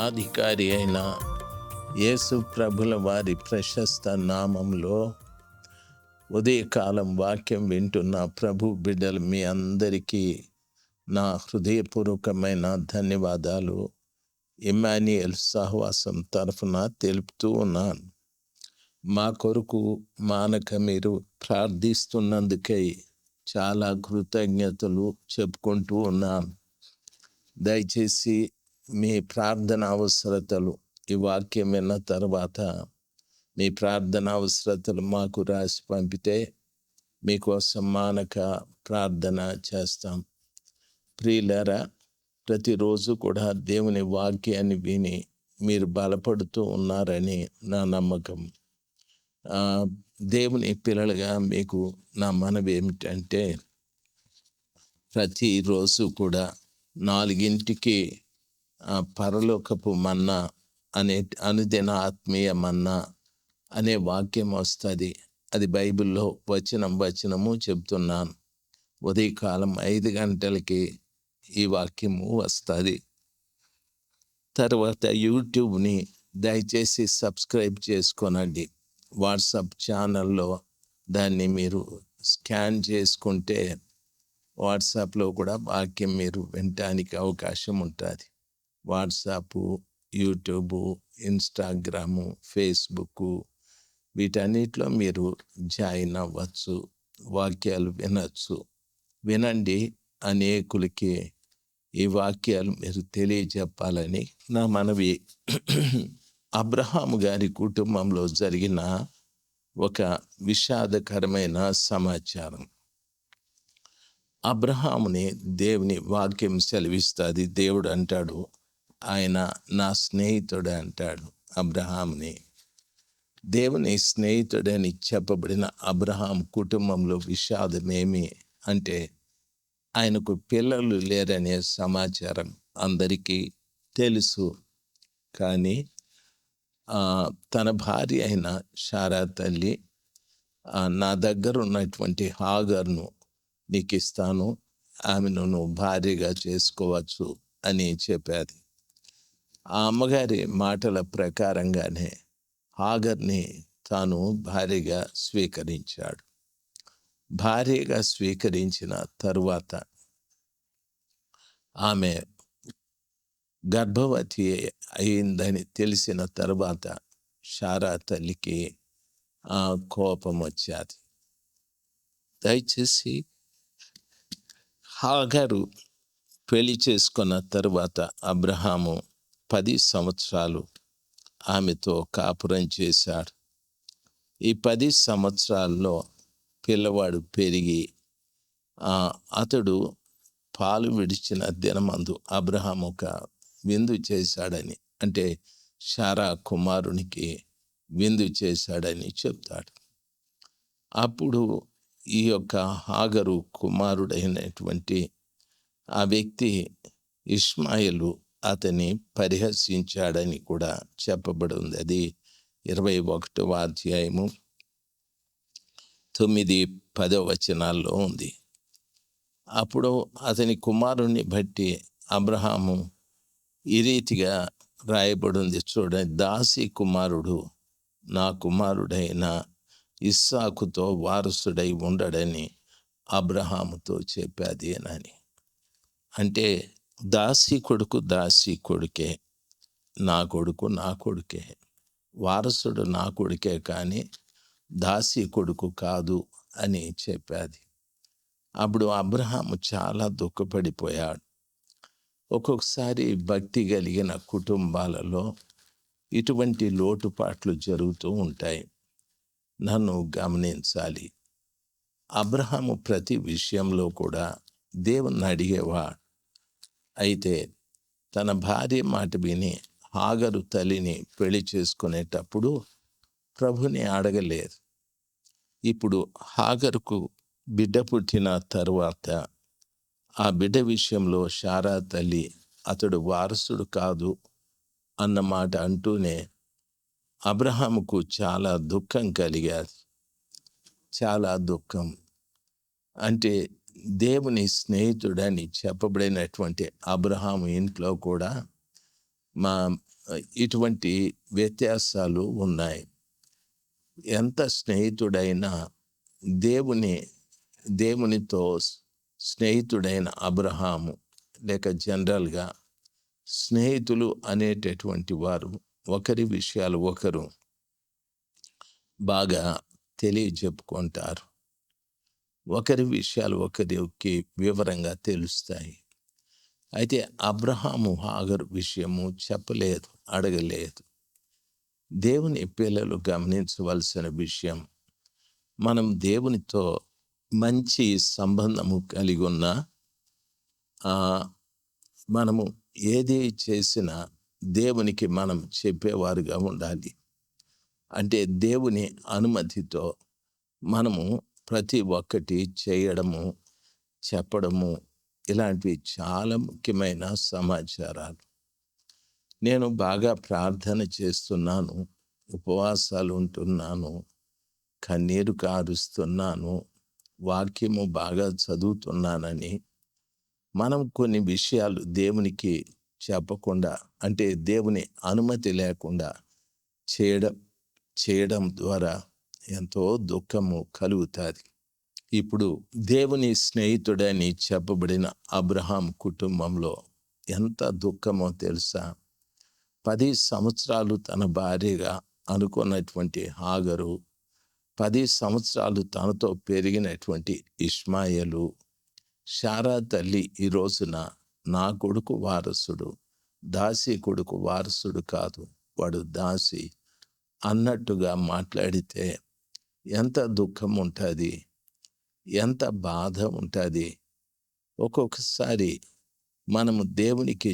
రక్షణాధికారి అయిన యేసు ప్రభుల వారి ప్రశస్త నామంలో ఉదయకాలం వాక్యం వింటున్న ప్రభు బిడ్డలు మీ అందరికీ నా హృదయపూర్వకమైన ధన్యవాదాలు ఇమ్మాన్యుయేల్ సహవాసం తరఫున తెలుపుతూ ఉన్నాను. మా కొరకు మానక మీరు ప్రార్థిస్తున్నందుకై చాలా కృతజ్ఞతలు చెప్పుకుంటూ ఉన్నాను. దయచేసి మీ ప్రార్థన అవసరతలు ఈ వాక్యం విన్న తర్వాత మీ ప్రార్థన అవసరతలు మాకు రాసి పంపితే మీకోసం మానక ప్రార్థన చేస్తాం. ప్రియులారా, ప్రతిరోజు కూడా దేవుని వాక్యాన్ని విని మీరు బలపడుతూ ఉన్నారని నా నమ్మకం. దేవుని పిల్లలుగా మీకు నా మనవి ఏమిటంటే, ప్రతిరోజు కూడా 4ంటికి పరలోకపు మన్నా అనే అనుదిన ఆత్మీయ మన్నా అనే వాక్యం వస్తుంది. అది బైబిల్లో వచనము చెప్తున్నాను. ఉదయకాలం 5 గంటలకి ఈ వాక్యము వస్తుంది. తర్వాత యూట్యూబ్ని దయచేసి సబ్స్క్రైబ్ చేసుకోనండి. వాట్సాప్ ఛానల్లో దాన్ని మీరు స్కాన్ చేసుకుంటే వాట్సాప్లో కూడా వాక్యం మీరు వినటానికి అవకాశం ఉంటుంది. వాట్సాపు, యూట్యూబు, ఇన్స్టాగ్రాము, ఫేస్బుక్ వీటన్నిటిలో మీరు జాయిన్ అవ్వచ్చు, వాక్యాలు వినొచ్చు. వినండి, అనేకులకి ఈ వాక్యాలు మీరు తెలియజెప్పాలని నా మనవి. అబ్రహాము గారి కుటుంబంలో జరిగిన ఒక విషాదకరమైన సమాచారం. అబ్రహాముని దేవుని వాక్యం సెలవిస్తుంది. దేవుడు అంటాడు, ఆయన నా స్నేహితుడు అంటాడు. అబ్రహాముని దేవుని స్నేహితుడని చెప్పబడిన అబ్రహాం కుటుంబంలో విషాదమేమి అంటే, ఆయనకు పిల్లలు లేరనే సమాచారం అందరికీ తెలుసు. కానీ తన భార్య అయిన శారా తల్లి, నా దగ్గర ఉన్నటువంటి హాగర్ను నీకు ఇస్తాను, ఆమెను నువ్వు భార్యగా చేసుకోవచ్చు అని చెప్పాది. ఆ అమ్మగారి మాటల ప్రకారంగానే హాగర్ని తాను భార్యగా స్వీకరించాడు. భార్యగా స్వీకరించిన తరువాత ఆమె గర్భవతి అయిందని తెలిసిన తర్వాత శారా తల్లికి కోపం వచ్చేది. దయచేసి హాగరు పెళ్లి చేసుకున్న తరువాత అబ్రహాము 10 సంవత్సరాలు ఆమెతో కాపురం చేశాడు. ఈ 10 సంవత్సరాల్లో పిల్లవాడు పెరిగి అతడు పాలు విడిచిన దినమందు అబ్రహాము ఒక విందు చేశాడని, అంటే శారా కుమారునికి విందు చేశాడని చెప్తాడు. అప్పుడు ఈ యొక్క హాగరు కుమారుడైనటువంటి ఆ వ్యక్తి ఇష్మాయేలు అతన్ని పరిహసించాడని కూడా చెప్పబడి ఉంది. అది 21వ అధ్యాయము 9-10 వచనాల్లో ఉంది. అప్పుడు అతని కుమారుణ్ణి బట్టి అబ్రహాము ఈ రీతిగా రాయబడింది చూడండి, దాసి కుమారుడు నా కుమారుడైన ఇస్సాకుతో వారసుడై ఉండడని అబ్రహాముతో చెప్పాది అని. అంటే దాసి కొడుకు దాసి కొడుకే, నా కొడుకు నా కొడుకే, వారసుడు నా కొడుకే కానీ దాసి కొడుకు కాదు అని చెప్పాది. అప్పుడు అబ్రహాము చాలా దుఃఖపడిపోయాడు. ఒక్కొక్కసారి భక్తి కలిగిన కుటుంబాలలో ఇటువంటి లోటుపాట్లు జరుగుతూ ఉంటాయి. నన్ను గమనించాలి. అబ్రహాము ప్రతి విషయంలో కూడా దేవుణ్ణి అడిగేవాడు. అయితే తన భార్య మాట విని హాగరు తల్లిని పెళ్లి చేసుకునేటప్పుడు ప్రభుని అడగలేదు. ఇప్పుడు హాగరుకు బిడ్డ పుట్టిన తరువాత ఆ బిడ్డ విషయంలో శారా తల్లి అతడు వారసుడు కాదు అన్నమాట అంటూనే అబ్రహాముకు చాలా దుఃఖం కలిగాది. చాలా దుఃఖం. అంటే దేవుని స్నేహితుడని చెప్పబడినటువంటి అబ్రహాము ఇంట్లో కూడా ఇటువంటి వ్యత్యాసాలు ఉన్నాయి. ఎంత స్నేహితుడైనా దేవునితో స్నేహితుడైన అబ్రహాము లేక జనరల్గా స్నేహితులు అనేటటువంటి వారు ఒకరి విషయాలు ఒకరు బాగా తెలియజెప్పుకుంటారు. ఒకరి విషయాలు ఒకరికి వివరంగా తెలుస్తాయి. అయితే అబ్రహాము హాగరు విషయము చెప్పలేదు, అడగలేదు. దేవుని పిల్లలు గమనించవలసిన విషయం, మనం దేవునితో మంచి సంబంధము కలిగి ఉన్నా మనము ఏది చేసినా దేవునికి మనం చెప్పేవారుగా ఉండాలి. అంటే దేవుని అనుమతితో మనము ప్రతి ఒక్కటి చేయడము, చెప్పడము, ఇలాంటివి చాలా ముఖ్యమైన సమాచారాలు. నేను బాగా ప్రార్థన చేస్తున్నాను, ఉపవాసాలు ఉంటున్నాను, కన్నీరు కారుస్తున్నాను, వాక్యము బాగా చదువుతున్నానని మనం కొన్ని విషయాలు దేవునికి చెప్పకుండా, అంటే దేవుని అనుమతి లేకుండా చేయడం ద్వారా ఎంతో దుఃఖము కలుగుతుంది. ఇప్పుడు దేవుని స్నేహితుడని చెప్పబడిన అబ్రహాం కుటుంబంలో ఎంత దుఃఖమో తెలుసా? 10 సంవత్సరాలు తన భార్యగా అనుకున్నటువంటి హాగరు, 10 సంవత్సరాలు తనతో పెరిగినటువంటి ఇష్మాయేలు, శారా తల్లి ఈ రోజున నా కొడుకు వారసుడు, దాసి కొడుకు వారసుడు కాదు, వాడు దాసి అన్నట్టుగా మాట్లాడితే ఎంత దుఃఖం ఉంటుంది, ఎంత బాధ ఉంటుంది. ఒక్కొక్కసారి మనము దేవునికి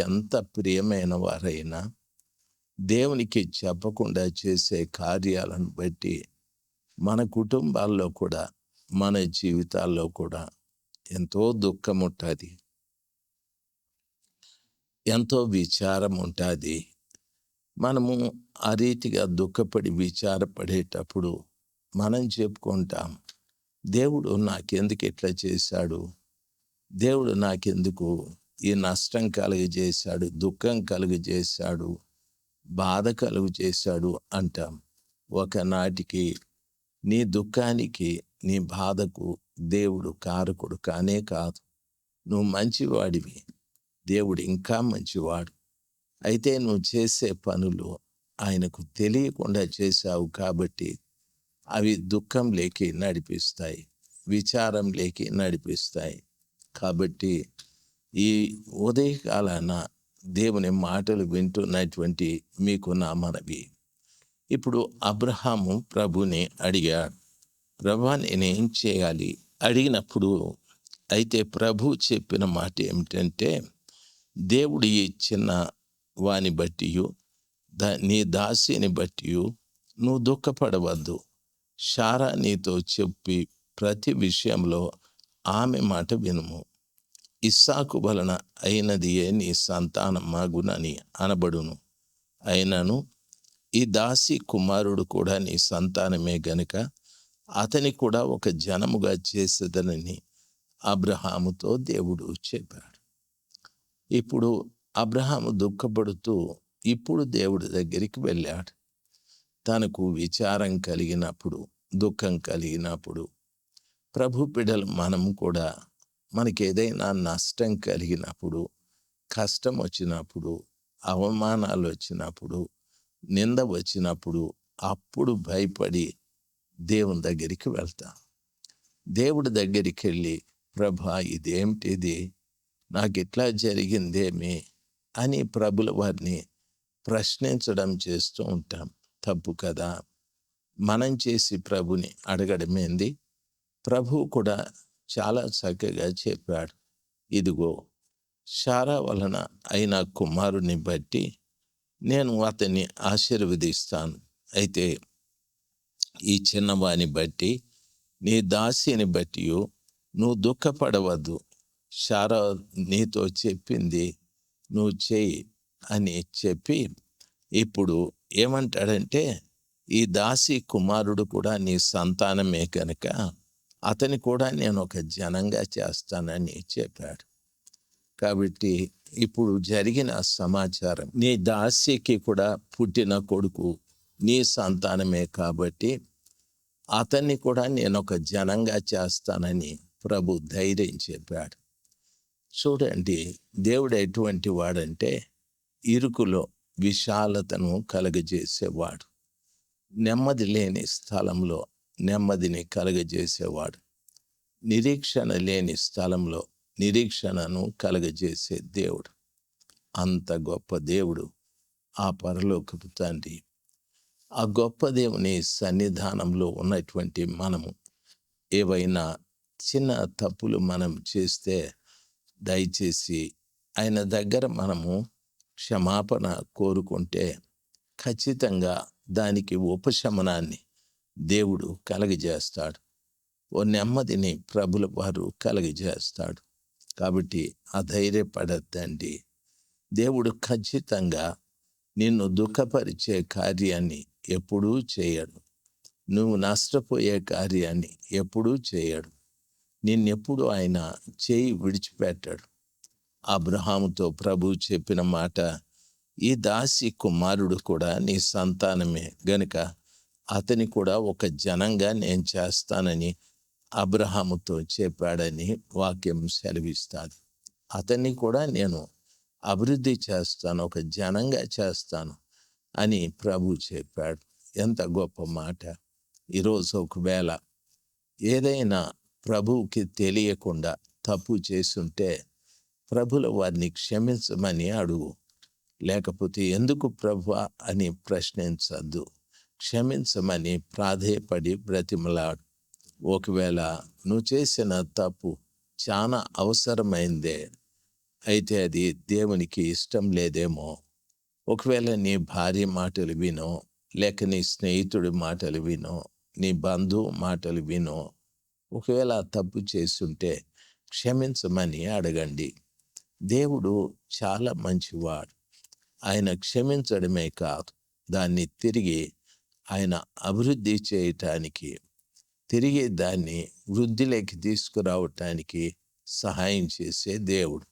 ఎంత ప్రియమైన వారైనా దేవునికి చెప్పకుండా చేసే కార్యాలను బట్టి మన కుటుంబాల్లో కూడా, మన జీవితాల్లో కూడా ఎంతో దుఃఖం ఉంటుంది, ఎంతో విచారం ఉంటుంది. మనము ఆ రీతిగా దుఃఖపడి విచారపడేటప్పుడు మనం చెప్పుకుంటాం, దేవుడు నాకెందుకు ఇట్లా చేశాడు, దేవుడు నాకెందుకు ఈ నష్టం కలుగజేశాడు, దుఃఖం కలుగజేశాడు, బాధ కలుగజేశాడు అంటాం. ఒకనాటికి నీ దుఃఖానికి, నీ బాధకు దేవుడు కారకుడు కానే కాదు. నువ్వు మంచివాడివి, దేవుడు ఇంకా మంచివాడు. అయితే నువ్వు చేసే పనులు ఆయనకు తెలియకుండా చేశావు కాబట్టి అవి దుఃఖం లేకి నడిపిస్తాయి, విచారం లేకి నడిపిస్తాయి. కాబట్టి ఈ ఉదయకాలాన దేవుని మాటలు వింటున్నటువంటి మీకు నా మనవి, ఇప్పుడు అబ్రహాము ప్రభుని అడిగాడు, ప్రభా నేనేం చేయాలి అడిగినప్పుడు, అయితే ప్రభు చెప్పిన మాట ఏమిటంటే, దేవుడు ఈ చిన్న వాని బట్టి, నీ దాసిని బట్టి నువ్వు దుఃఖపడవద్దు. శారా నీతో చెప్పి ప్రతి విషయంలో ఆమె మాట వినుము. ఇస్సాకు వలన అయినదియే నీ సంతానం మగునని అనబడును. అయినను ఈ దాసి కుమారుడు కూడా నీ సంతానమే గనుక అతని కూడా ఒక జనముగా చేసేదనని అబ్రహాముతో దేవుడు చెప్పాడు. ఇప్పుడు అబ్రహాము దుఃఖపడుతూ ఇప్పుడు దేవుడి దగ్గరికి వెళ్ళాడు. తనకు విచారం కలిగినప్పుడు, దుఃఖం కలిగినప్పుడు, ప్రభు బిడ్డలు మనము కూడా మనకేదైనా నష్టం కలిగినప్పుడు, కష్టం వచ్చినప్పుడు, అవమానాలు వచ్చినప్పుడు, నింద వచ్చినప్పుడు, అప్పుడు భయపడి దేవుని దగ్గరికి వెళ్తాం. దేవుడి దగ్గరికి వెళ్ళి, ప్రభా ఇదేమిటిది, నాకు ఇట్లా జరిగిందేమి అని ప్రభుల వారిని ప్రశ్నించడం చేస్తూ ఉంటాం. తప్పు కదా. మనం చేసి ప్రభుని అడగడమేంది? ప్రభు కూడా చాలా చక్కగా చెప్పాడు, ఇదిగో శారా వలన అయిన కుమారుని బట్టి నేను అతన్ని ఆశీర్వదిస్తాను. అయితే ఈ చిన్నవాని బట్టి, నీ దాసిని బట్టి నువ్వు దుఃఖపడవద్దు. శారా నీతో చెప్పింది నువ్వు చెయ్యి అని చెప్పి, ఇప్పుడు ఏమంటాడంటే, ఈ దాసి కుమారుడు కూడా నీ సంతానమే కనుక అతని కూడా నేను ఒక జనంగా చేస్తానని చెప్పాడు. కాబట్టి ఇప్పుడు జరిగిన సమాచారం, నీ దాసికి కూడా పుట్టిన కొడుకు నీ సంతానమే కాబట్టి అతన్ని కూడా నేను ఒక జనంగా చేస్తానని ప్రభు ధైర్యం చెప్పాడు. చూడండి, దేవుడు ఎటువంటి వాడంటే ఇరుకులో విశాలతను కలుగజేసేవాడు, నెమ్మది లేని స్థలంలో నెమ్మదిని కలుగజేసేవాడు, నిరీక్షణ లేని స్థలంలో నిరీక్షణను కలుగజేసే దేవుడు. అంత గొప్ప దేవుడు ఆ పరలోకపు తండ్రి. ఆ గొప్ప దేవుని సన్నిధానంలో ఉన్నటువంటి మనము ఏవైనా చిన్న తప్పులు మనం చేస్తే దయచేసి ఆయన దగ్గర మనము క్షమాపణ కోరుకుంటే ఖచ్చితంగా దానికి ఉపశమనాన్ని దేవుడు కలగజేస్తాడు, ఓ నెమ్మదిని ప్రభుల వారు కలగజేస్తాడు. కాబట్టి అధైర్యపడద్దండి. దేవుడు ఖచ్చితంగా నిన్ను దుఃఖపరిచే కార్యాన్ని ఎప్పుడూ చేయడు, నువ్వు నష్టపోయే కార్యాన్ని ఎప్పుడూ చేయడు, నిన్నెప్పుడు ఆయన చేయి విడిచిపెట్టాడు. అబ్రహాముతో ప్రభు చెప్పిన మాట, ఈ దాసి కుమారుడు కూడా నీ సంతానమే గనుక అతని కూడా ఒక జనంగా నేను చేస్తానని అబ్రహాముతో చెప్పాడని వాక్యం సెలవిస్తాడు. అతన్ని కూడా నేను అభివృద్ధి చేస్తాను, ఒక జనంగా చేస్తాను అని ప్రభు చెప్పాడు. ఎంత గొప్ప మాట. ఈరోజు ఒకవేళ ఏదైనా ప్రభువుకి తెలియకుండా తప్పు చేసుంటే ప్రభుల వారిని క్షమించమని అడుగు, లేకపోతే ఎందుకు ప్రభువా అని ప్రశ్నించద్దు, క్షమించమని ప్రాధేయపడి బ్రతిమలాడు. ఒకవేళ నువ్వు చేసిన తప్పు చాలా అవసరమైందే అయితే అది దేవునికి ఇష్టం లేదేమో, ఒకవేళ నీ భార్య మాటలు వినో, లేక నీ స్నేహితుడి మాటలు వినో, నీ బంధువు మాటలు వినో, ఒకవేళ తప్పు చేస్తుంటే క్షమించమని అడగండి. దేవుడు చాలా మంచివాడు. ఆయన క్షమించడమే కాదు, దాన్ని తిరిగి ఆయన అభివృద్ధి చేయటానికి, తిరిగి దాన్ని వృద్ధిలోకి తీసుకురావటానికి సహాయం చేసే దేవుడు.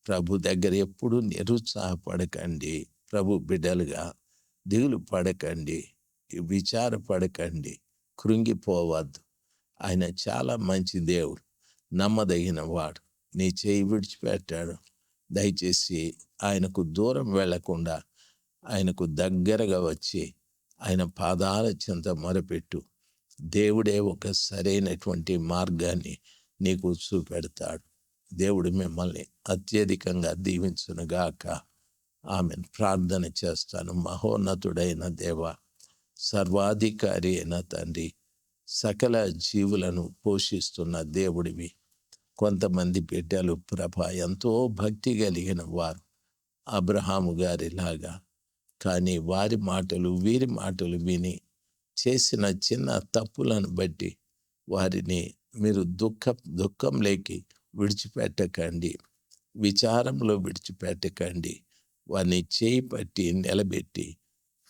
ప్రభు దగ్గర ఎప్పుడు నిరుత్సాహపడకండి. ప్రభు బిడ్డలుగా దిగులు పడకండి, విచారపడకండి, కృంగిపోవద్దు. ఆయన చాలా మంచి దేవుడు, నమ్మదగిన వాడు. నీ చేయి విడిచిపెట్టాడు, దయచేసి ఆయనకు దూరం వెళ్లకుండా ఆయనకు దగ్గరగా వచ్చి ఆయన పాదాల చెంత మొరపెట్టు. దేవుడే ఒక సరైనటువంటి మార్గాన్ని నీకు చూపెడతాడు. దేవుడు మిమ్మల్ని అత్యధికంగా దీవించునుగాక. ఆమెన్. ప్రార్థన చేస్తాను. మహోన్నతుడైన దేవ, సర్వాధికారి అయిన తండ్రి, సకల జీవులను పోషిస్తున్న దేవుడివి, కొంతమంది బిడ్డలు ప్రభ ఎంతో భక్తి కలిగిన వారు, అబ్రహాము గారిలాగా, కానీ వారి మాటలు వీరి మాటలు విని చేసిన చిన్న తప్పులను బట్టి వారిని మీరు దుఃఖంలోకి విడిచిపెట్టకండి, విచారంలో విడిచిపెట్టకండి. వారిని చేయి పట్టి నిలబెట్టి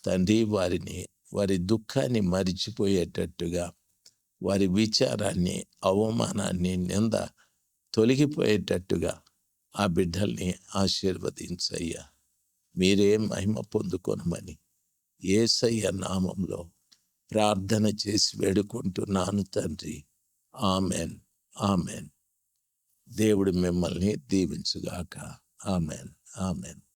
తండ్రి వారిని, వారి దుఃఖాన్ని మరిచిపోయేటట్టుగా, వారి విచారాన్ని, అవమానాన్ని, నింద తొలగిపోయేటట్టుగా ఆ బిడ్డల్ని ఆశీర్వదించయ్యా. మీరే మహిమ పొందుకొనమని యేసయ్య నామంలో ప్రార్థన చేసి వేడుకుంటున్నాను తండ్రి. Amen, amen. దేవుడు మిమ్మల్ని దీవించుగాక. Amen, amen.